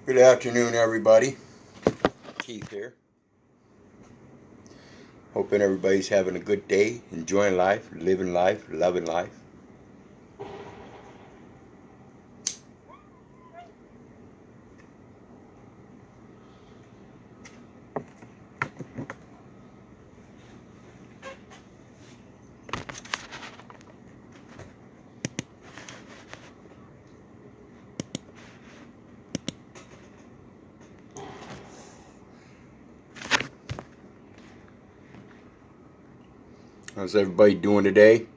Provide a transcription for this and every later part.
Good afternoon, everybody. Keith here. Hoping everybody's having a good day, enjoying life, living life, loving life. How's everybody doing today?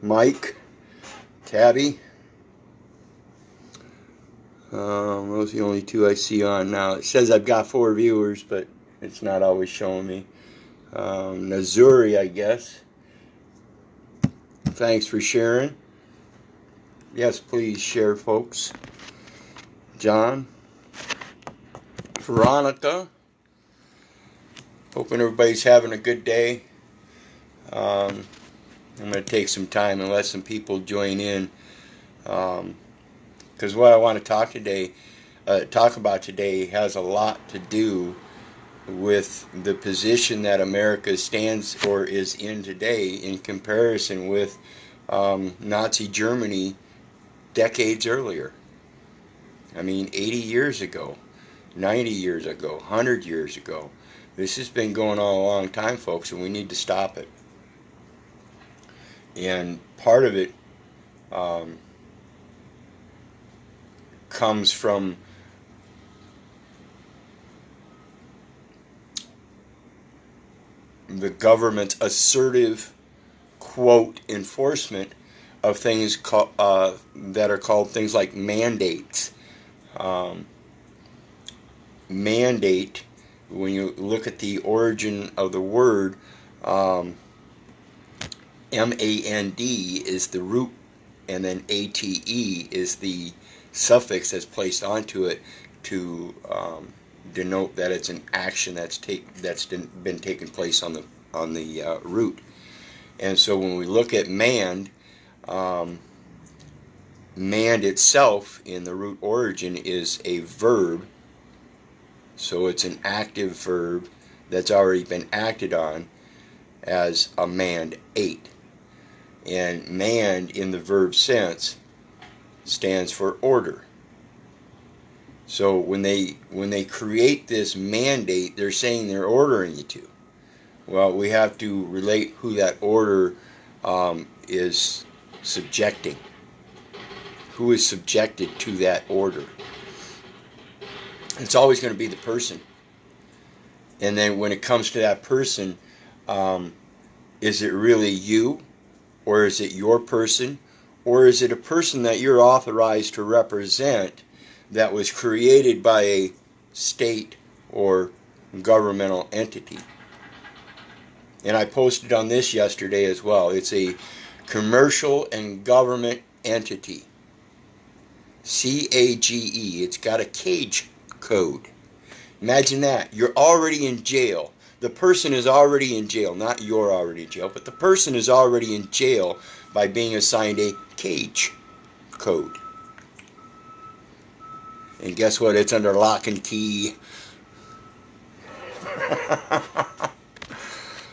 Mike, Tabby. Those are the only two I see on now. It says I've got 4 viewers, but it's not always showing me. Nazuri, I guess. Thanks for sharing. Yes, please share, folks. John. Veronica. Hoping everybody's having a good day. I'm going to take some time and let some people join in. Because what I want to talk about today has a lot to do with the position that America stands or is in today in comparison with Nazi Germany decades earlier. I mean, 80 years ago, 90 years ago, 100 years ago. This has been going on a long time, folks, and we need to stop it. And part of it comes from the government's assertive, quote, enforcement of things that are called things like mandates. Mandate, when you look at the origin of the word, M-A-N-D is the root, and then A-T-E is the suffix that's placed onto it to denote that it's an action that's been taking place on the root. And so when we look at manned itself in the root origin is a verb. So it's an active verb that's already been acted on as a manned ate. And manned in the verb sense stands for order. So when they create this mandate, they're saying they're ordering you to. Well, we have to relate who that order is subjecting. Who is subjected to that order? It's always going to be the person. And then when it comes to that person, is it really you? Or is it your person? Or is it a person that you're authorized to represent that was created by a state or governmental entity? And I posted on this yesterday as well. It's a commercial and government entity. C-A-G-E. It's got a cage code. Imagine that. You're already in jail. The person is already in jail. Not you're already in jail, but the person is already in jail by being assigned a cage code. And guess what? It's under lock and key.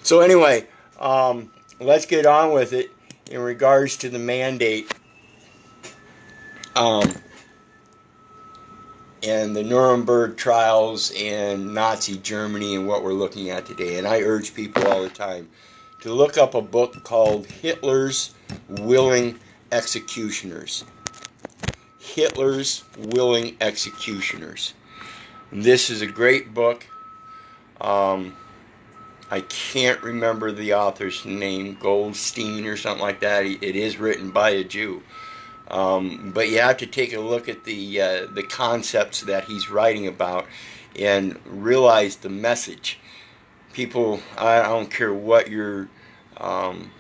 So anyway, let's get on with it in regards to the mandate and the Nuremberg trials and Nazi Germany and what we're looking at today. And I urge people all the time to look up a book called Hitler's Willing Executioners. Hitler's Willing Executioners. And this is a great book. I can't remember the author's name, Goldstein or something like that. It is written by a Jew. But you have to take a look at the concepts that he's writing about and realize the message. People, I don't care what your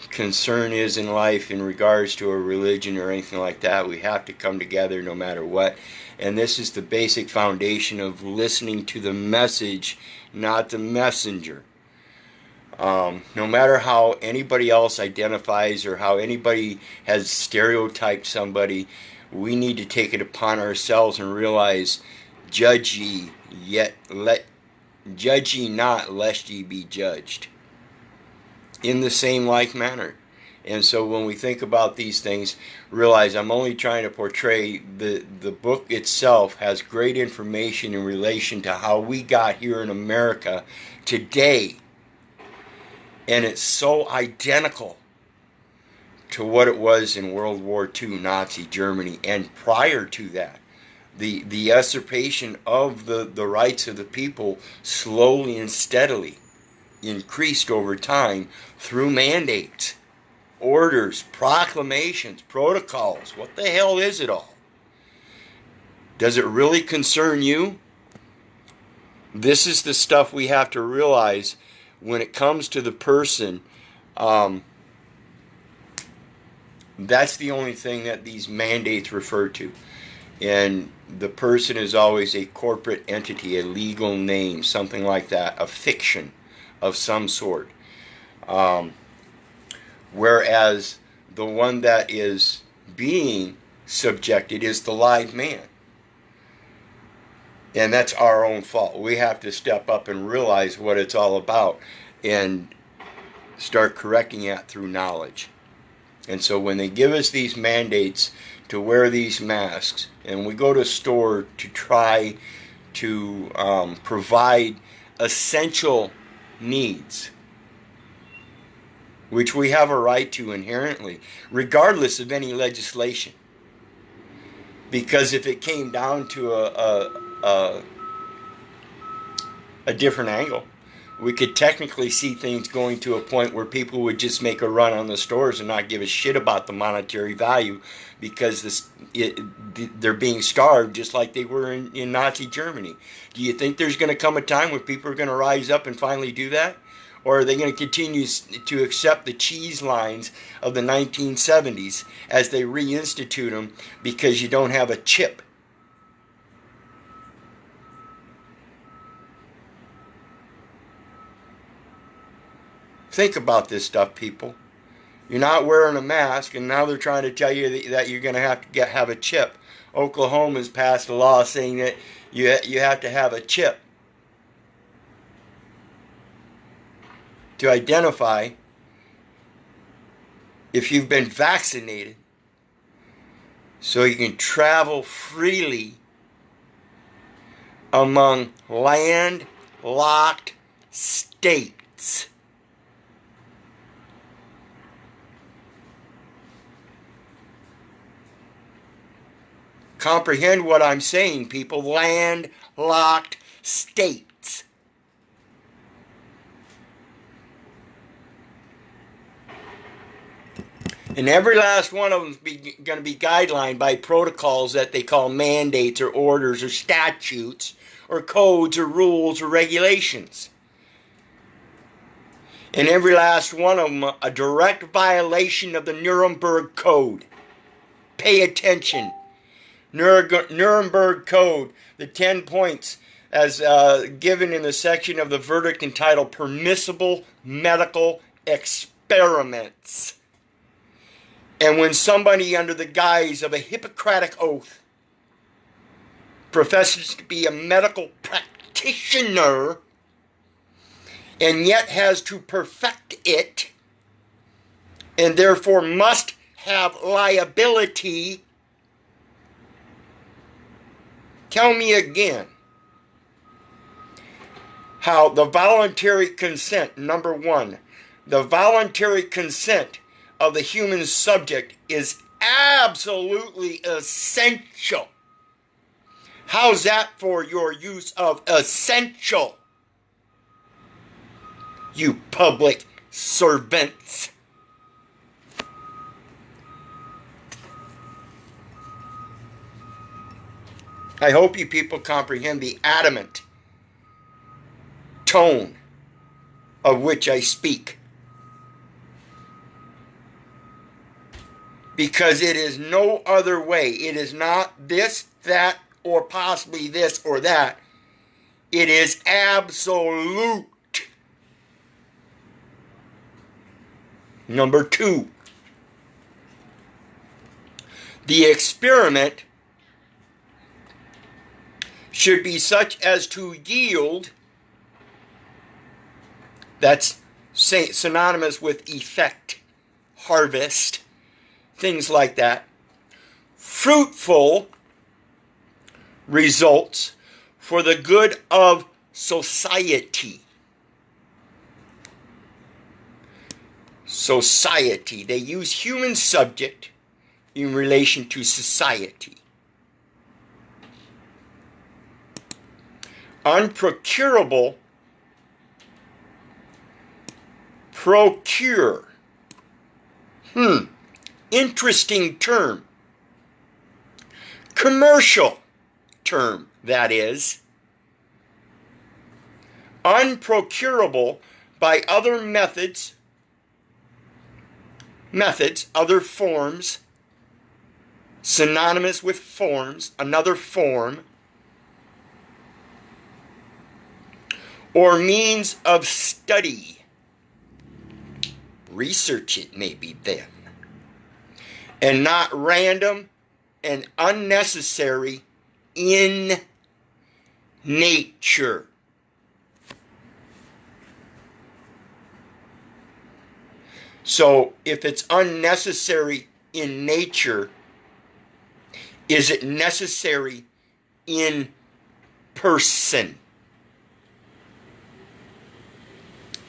concern is in life in regards to a religion or anything like that. We have to come together no matter what. And this is the basic foundation of listening to the message, not the messenger. No matter how anybody else identifies or how anybody has stereotyped somebody, we need to take it upon ourselves and realize, judge ye, yet let judge ye not, lest ye be judged. In the same like manner. And so when we think about these things, realize I'm only trying to portray the book itself has great information in relation to how we got here in America today. And it's so identical to what it was in World War II, Nazi Germany, and prior to that. The usurpation of the rights of the people slowly and steadily increased over time through mandates, orders, proclamations, protocols. What the hell is it all? Does it really concern you? This is the stuff we have to realize when it comes to the person. That's the only thing that these mandates refer to. And the person is always a corporate entity, a legal name, something like that, a fiction of some sort. Whereas the one that is being subjected is the live man. And that's our own fault. We have to step up and realize what it's all about and start correcting it through knowledge. And so when they give us these mandates to wear these masks, and we go to a store to try to provide essential needs, which we have a right to inherently, regardless of any legislation. Because if it came down to a different angle, we could technically see things going to a point where people would just make a run on the stores and not give a shit about the monetary value because they're being starved just like they were in Nazi Germany. Do you think there's going to come a time when people are going to rise up and finally do that? Or are they going to continue to accept the cheese lines of the 1970s as they reinstitute them because you don't have a chip? Think about this stuff, people. You're not wearing a mask, and now they're trying to tell you that you're going to have a chip. Oklahoma's passed a law saying that you have to have a chip to identify if you've been vaccinated so you can travel freely among landlocked states. Comprehend what I'm saying, people. Landlocked states. And every last one of them is going to be guidelined by protocols that they call mandates or orders or statutes or codes or rules or regulations. And every last one of them a direct violation of the Nuremberg Code. Pay attention. Nuremberg Code, the 10 points as given in the section of the verdict entitled Permissible Medical Experiments. And when somebody under the guise of a Hippocratic oath professes to be a medical practitioner and yet has to perfect it and therefore must have liability, tell me again how the voluntary consent, number one, the voluntary consent of the human subject is absolutely essential. How's that for your use of essential, you public servants? I hope you people comprehend the adamant tone of which I speak. Because it is no other way. It is not this, that, or possibly this or that. It is absolute. Number 2, the experiment should be such as to yield, that's synonymous with effect, harvest, things like that, fruitful results for the good of society. Society. They use human subject in relation to society. Unprocurable, procure. Interesting term. Commercial term, that is. Unprocurable by other methods, other forms, synonymous with forms, another form, or means of study. Research it maybe then. And not random and unnecessary in nature. So if it's unnecessary in nature, is it necessary in person?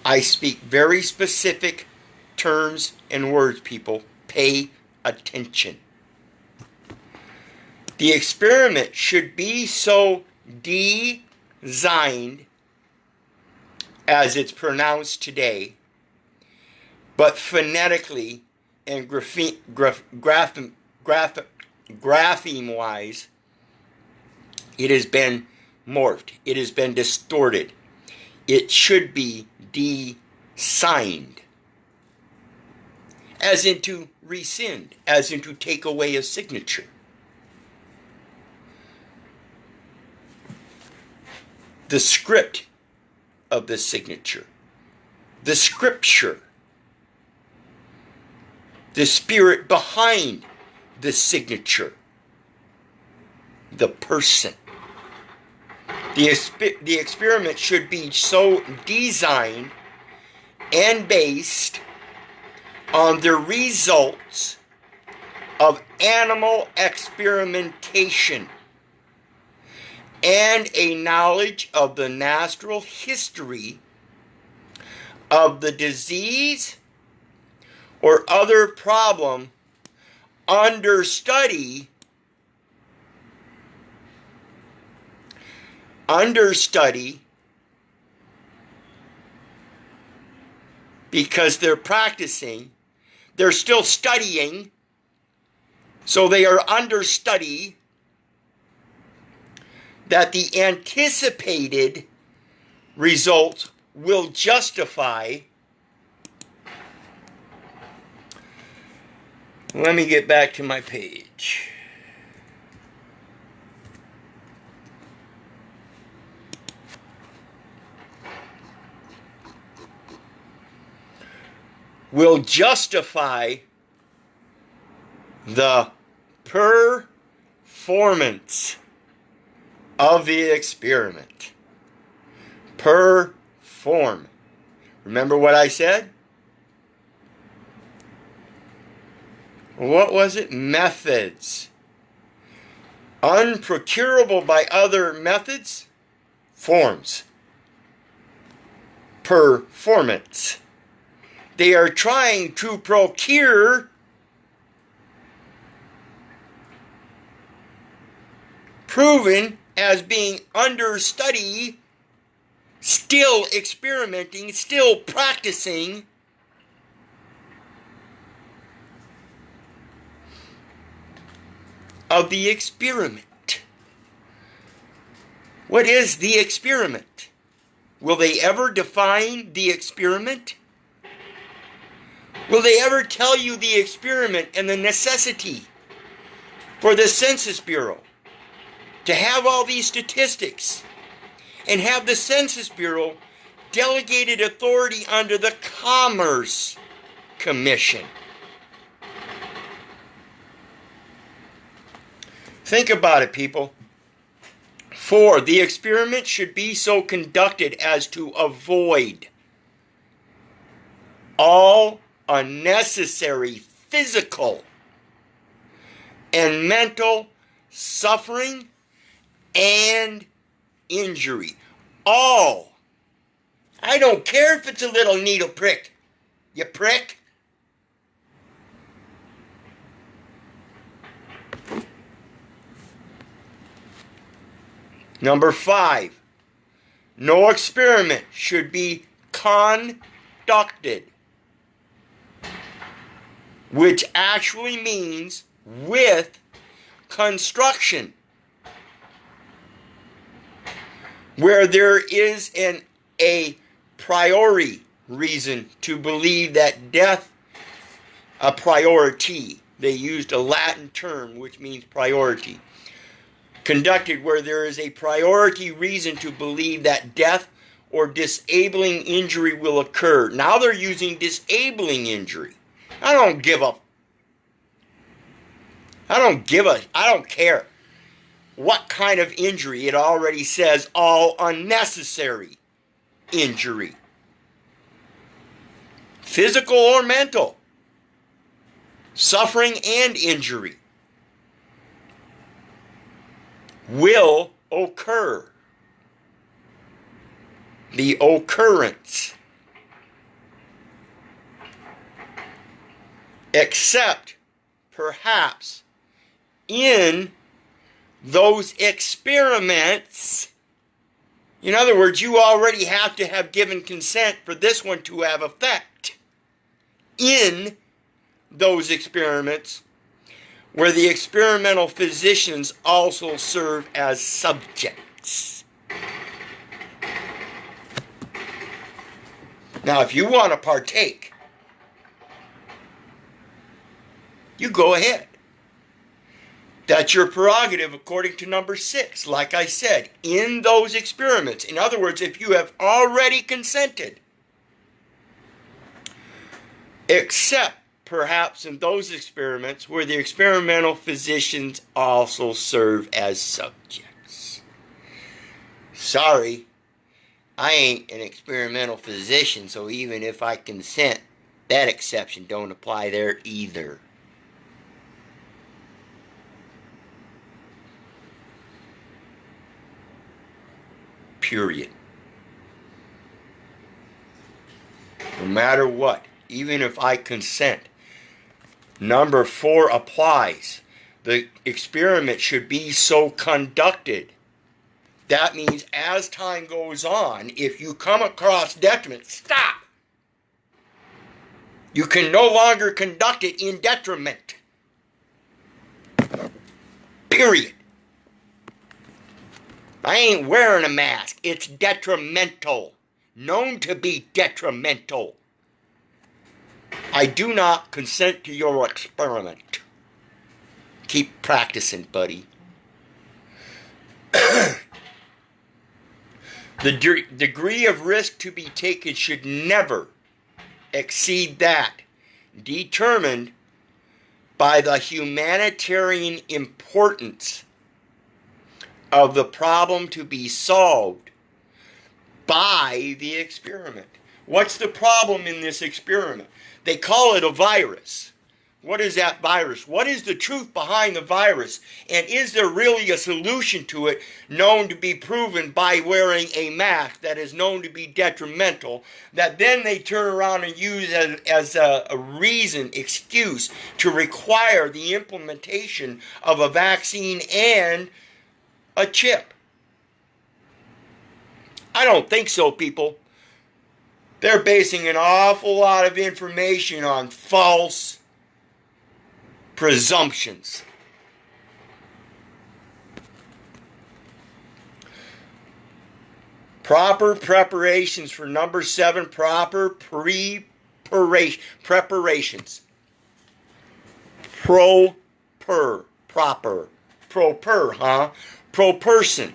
I speak very specific terms and words, people. Pay attention. The experiment should be so designed, as it's pronounced today, but phonetically and grapheme-wise, it has been morphed. It has been distorted. It should be de-signed, as in to rescind, as in to take away a signature. The script of the signature, the scripture, the spirit behind the signature, the person. The experiment should be so designed and based on the results of animal experimentation and a knowledge of the natural history of the disease or other problem under study because they're practicing, they're still studying, so they are under study, that the anticipated result will justify. Let me get back to my page. Will justify the performance of the experiment. Perform. Remember what I said? What was it? Methods. Unprocurable by other methods. Forms. Performance. They are trying to procure proven as being under study, still experimenting, still practicing, of the experiment. What is the experiment? Will they ever define the experiment? Will they ever tell you the experiment and the necessity for the Census Bureau to have all these statistics and have the Census Bureau delegated authority under the Commerce commission. Think about it, people. 4, the experiment should be so conducted as to avoid all unnecessary physical and mental suffering and injury. All. I don't care if it's a little needle prick. You prick. Number 5, no experiment should be conducted, which actually means with construction, where there is a priori reason to believe that death, a priority, they used a Latin term which means priority, conducted where there is a priority reason to believe that death or disabling injury will occur. Now they're using disabling injury. I don't care what kind of injury. It already says all unnecessary injury. Physical or mental. Suffering and injury will occur. The occurrence. Except, perhaps, in those experiments. In other words, you already have to have given consent for this one to have effect. In those experiments, where the experimental physicians also serve as subjects. Now, if you want to partake, you go ahead. That's your prerogative according to number 6. Like I said, in those experiments. In other words, if you have already consented, except perhaps in those experiments where the experimental physicians also serve as subjects. Sorry, I ain't an experimental physician, so even if I consent, that exception don't apply there either. Period. No matter what, even if I consent, number 4 applies. The experiment should be so conducted. That means as time goes on, if you come across detriment, stop. You can no longer conduct it in detriment. Period. I ain't wearing a mask. It's detrimental. Known to be detrimental. I do not consent to your experiment. Keep practicing, buddy. The degree of risk to be taken should never exceed that determined by the humanitarian importance of the problem to be solved by the experiment. What's the problem in this experiment? They call it a virus. What is that virus? What is the truth behind the virus? And is there really a solution to it known to be proven by wearing a mask that is known to be detrimental, that then they turn around and use as a reason, excuse, to require the implementation of a vaccine and a chip? I don't think so, people. They're basing an awful lot of information on false presumptions. Proper preparations for number 7, proper preparations. Proper, huh? Pro-person.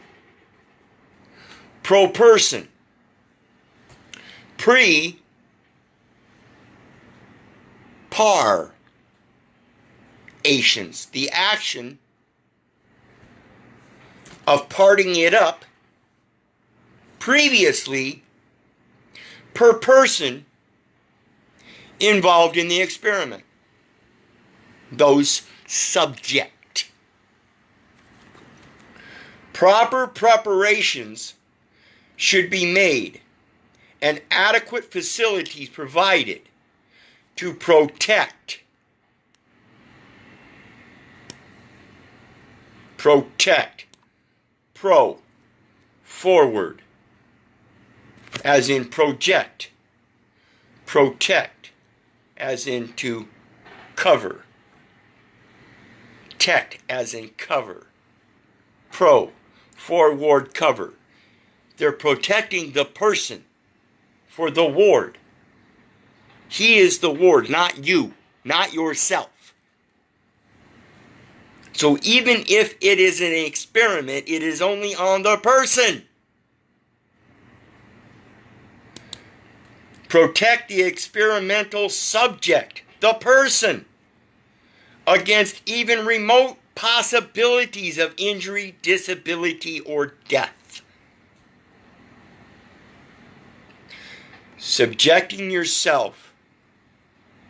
Par-ations, the action of parting it up previously per person involved in the experiment. Those subject. Proper preparations should be made and adequate facilities provided to protect forward, as in project, protect, as in to cover, tect, as in cover, forward cover. They're protecting the person for the ward. He is the ward, not you, not yourself. So even if it is an experiment, it is only on the person. Protect the experimental subject, the person, against even remote possibilities of injury, disability, or death. Subjecting yourself,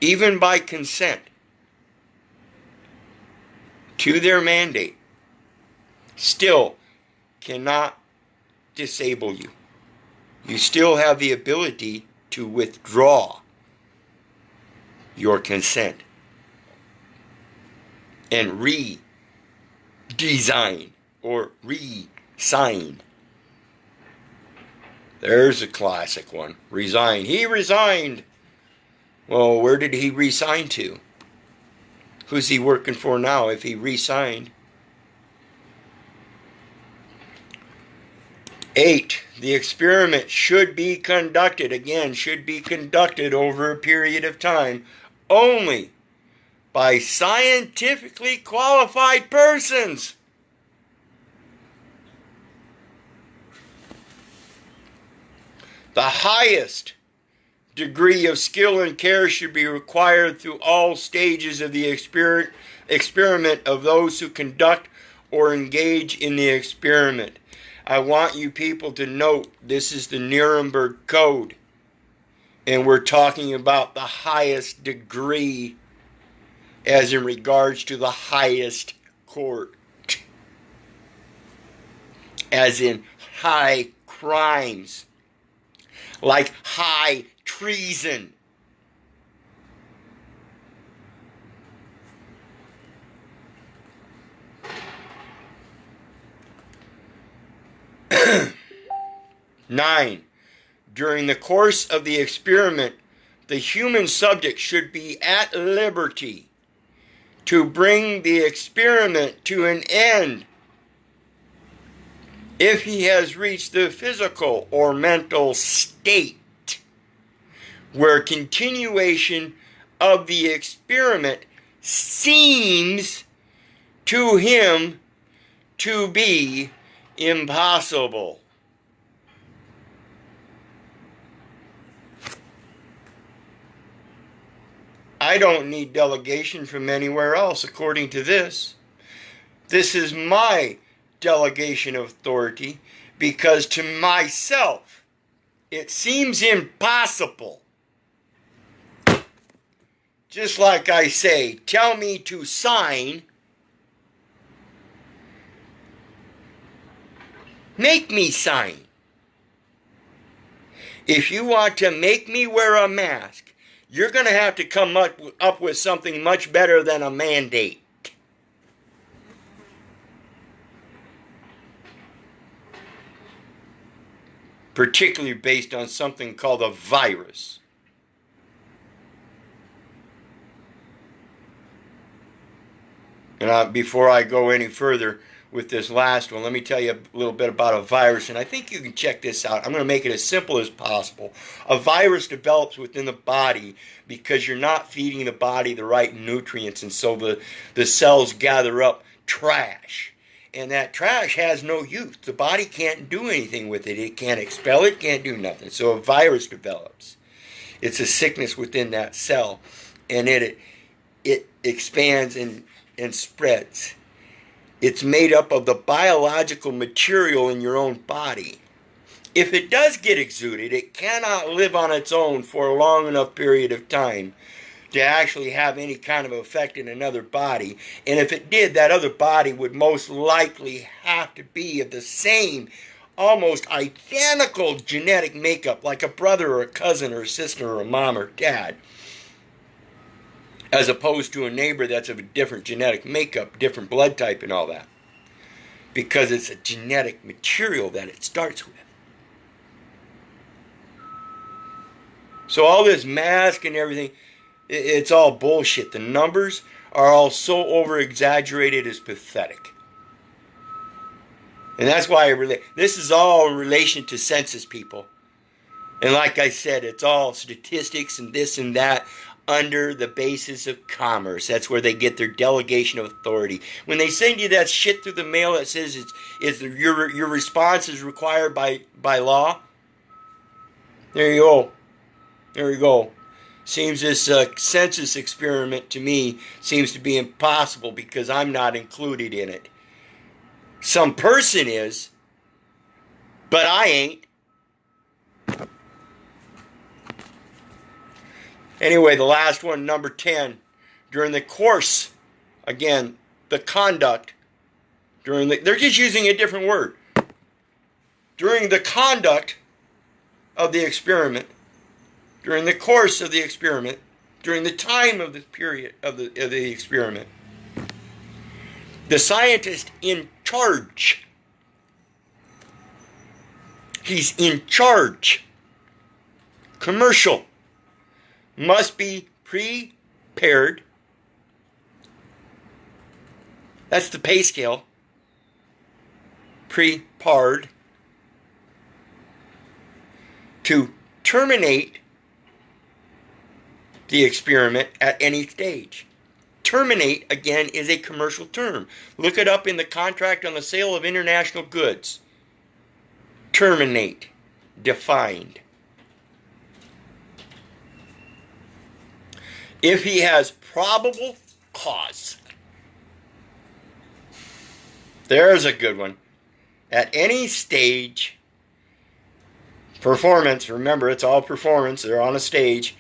even by consent, to their mandate still cannot disable you. You still have the ability to withdraw your consent and redesign or re-sign. There's a classic one. Resign. He resigned. Well, where did he resign to? Who's he working for now if he re-signed? 8. The experiment should be conducted, again, should be conducted over a period of time only by scientifically qualified persons. The highest degree of skill and care should be required through all stages of the experiment of those who conduct or engage in the experiment. I want you people to note this is the Nuremberg Code, and we're talking about the highest degree as in regards to the highest court, as in high crimes, like high treason. Nine, during the course of the experiment, the human subject should be at liberty to bring the experiment to an end if he has reached the physical or mental state where continuation of the experiment seems to him to be impossible. I don't need delegation from anywhere else according to this. This is my delegation of authority because to myself it seems impossible. Just like I say, tell me to sign, make me sign. If you want to make me wear a mask, you're going to have to come up with something much better than a mandate. Particularly based on something called a virus. And before I go any further with this last one, let me tell you a little bit about a virus, and I think you can check this out. I'm going to make it as simple as possible. A virus develops within the body because you're not feeding the body the right nutrients, and so the cells gather up trash. And that trash has no use. The body can't do anything with it. It can't expel it, can't do nothing. So a virus develops. It's a sickness within that cell. and it expands and spreads. It's made up of the biological material in your own body. If it does get exuded, it cannot live on its own for a long enough period of time to actually have any kind of effect in another body. And if it did, that other body would most likely have to be of the same, almost identical genetic makeup, like a brother or a cousin or a sister or a mom or dad, as opposed to a neighbor that's of a different genetic makeup, different blood type and all that. Because it's a genetic material that it starts with. So all this mask and everything, it's all bullshit. The numbers are all so over-exaggerated, it's pathetic. And that's why this is all in relation to census, people. And like I said, it's all statistics and this and that under the basis of commerce. That's where they get their delegation of authority. When they send you that shit through the mail that says your response is required by law, there you go. There you go. Seems this census experiment to me seems to be impossible because I'm not included in it. Some person is, but I ain't. Anyway, the last one, number 10. During the course, again, the conduct, they're just using a different word. During the conduct of the experiment, during the course of the experiment, during the time of the period of the experiment, the scientist in charge, he's in charge, commercial, must be prepared. That's the pay scale. Prepared to terminate the experiment at any stage. Terminate, again, is a commercial term. Look it up in the contract on the sale of international goods. Terminate, defined. If he has probable cause. There's a good one. At any stage, performance, remember it's all performance, they're on a stage.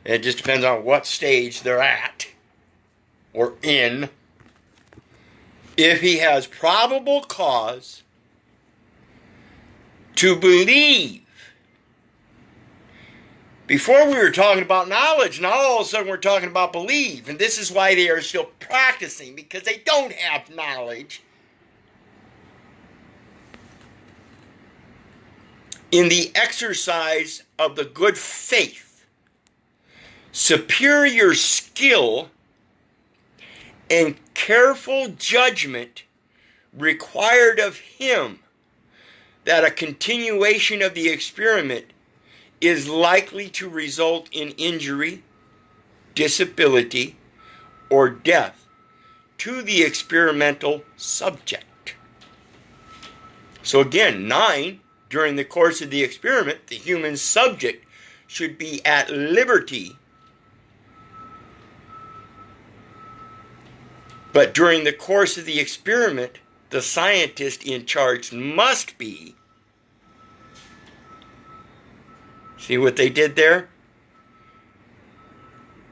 It just depends on what stage they're at or in. If he has probable cause to believe. Before we were talking about knowledge, now all of a sudden we're talking about believe. And this is why they are still practicing, because they don't have knowledge. In the exercise of the good faith, superior skill, and careful judgment required of him, that a continuation of the experiment is likely to result in injury, disability, or death to the experimental subject. So again, 9, during the course of the experiment, the human subject should be at liberty. But during the course of the experiment, the scientist in charge must be. See what they did there?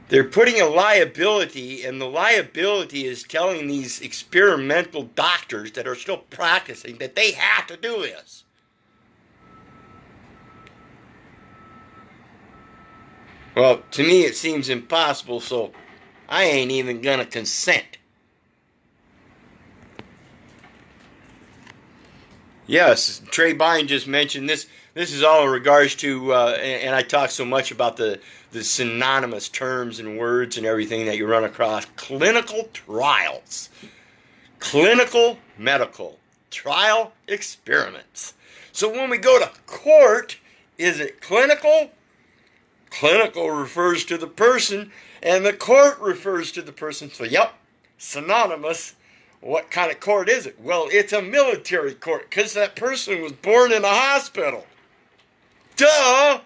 They're putting a liability, and the liability is telling these experimental doctors that are still practicing that they have to do this. Well, to me it seems impossible, so I ain't even gonna consent. Yes, Trey Bine just mentioned this. This is all in regards to, and I talk so much about the synonymous terms and words and everything that you run across. Clinical trials. Clinical medical trial experiments. So when we go to court, is it clinical? Clinical refers to the person, and the court refers to the person. So, yep, synonymous. What kind of court is it? Well, it's a military court because that person was born in a hospital. Duh!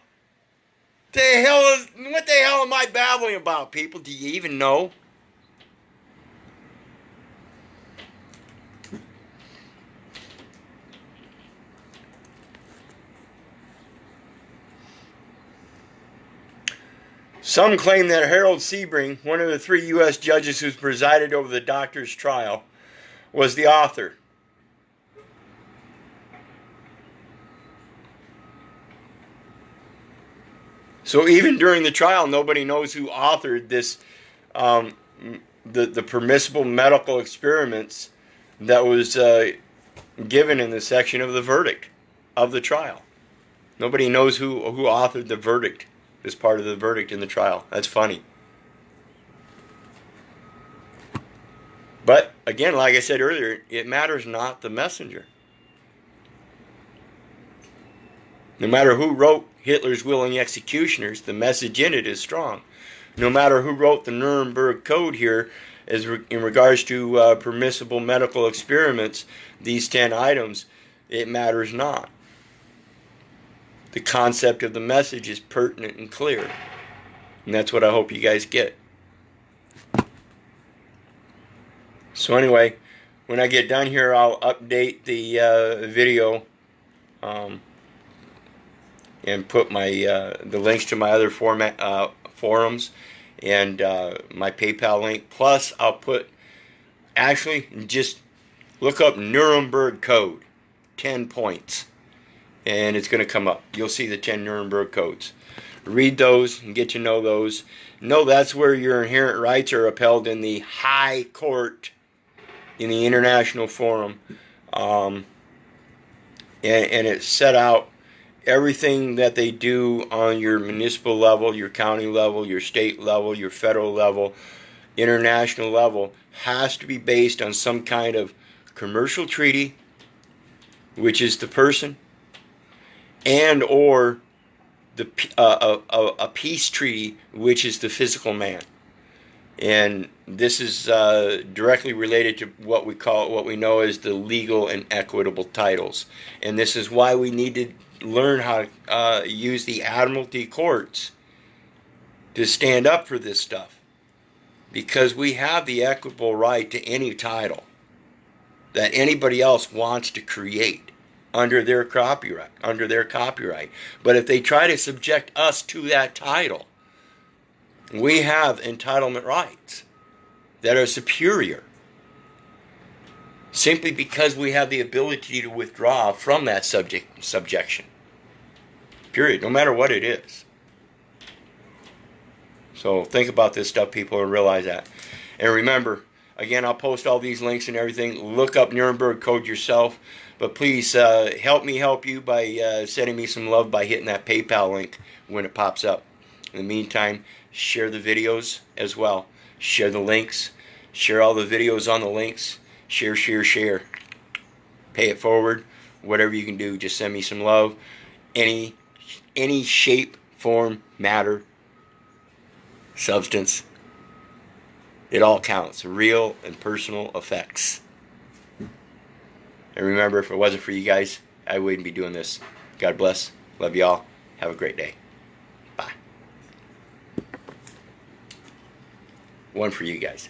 What the hell am I babbling about, people? Do you even know? Some claim that Harold Sebring, one of the 3 U.S. judges who presided over the doctor's trial, was the author. So even during the trial, nobody knows who authored this, the permissible medical experiments that was given in the section of the verdict of the trial. Nobody knows who authored the verdict, this part of the verdict in the trial. That's funny. But again, like I said earlier, it matters not the messenger. No matter who wrote Hitler's Willing Executioners, the message in it is strong. No matter who wrote the Nuremberg Code here, in regards to permissible medical experiments, these 10 items, it matters not. The concept of the message is pertinent and clear. And that's what I hope you guys get. So anyway, when I get done here, I'll update the video and put my the links to my other forums and my PayPal link. Plus, I'll put, actually, just look up Nuremberg Code, 10 points, and it's going to come up. You'll see the 10 Nuremberg codes. Read those and get to know those. Know that's where your inherent rights are upheld in the high court, in the international forum, and it's set out everything that they do on your municipal level, your county level, your state level, your federal level, international level, has to be based on some kind of commercial treaty, which is the person, and or a peace treaty, which is the physical man. And this is directly related to what we know as the legal and equitable titles. And this is why we need to learn how to use the admiralty courts to stand up for this stuff, because we have the equitable right to any title that anybody else wants to create under their copyright. But if they try to subject us to that title, we have entitlement rights that are superior, simply because we have the ability to withdraw from that subjection. Period. No matter what it is. So think about this stuff, people, and realize that. And remember, again, I'll post all these links and everything. Look up Nuremberg Code yourself. But please help me help you by sending me some love by hitting that PayPal link when it pops up. In the meantime, share the videos as well. Share the links. Share all the videos on the links. Share, share, share. Pay it forward. Whatever you can do, just send me some love. Any shape, form, matter, substance, it all counts. Real and personal effects. And remember, if it wasn't for you guys, I wouldn't be doing this. God bless. Love y'all. Have a great day. Bye. One for you guys.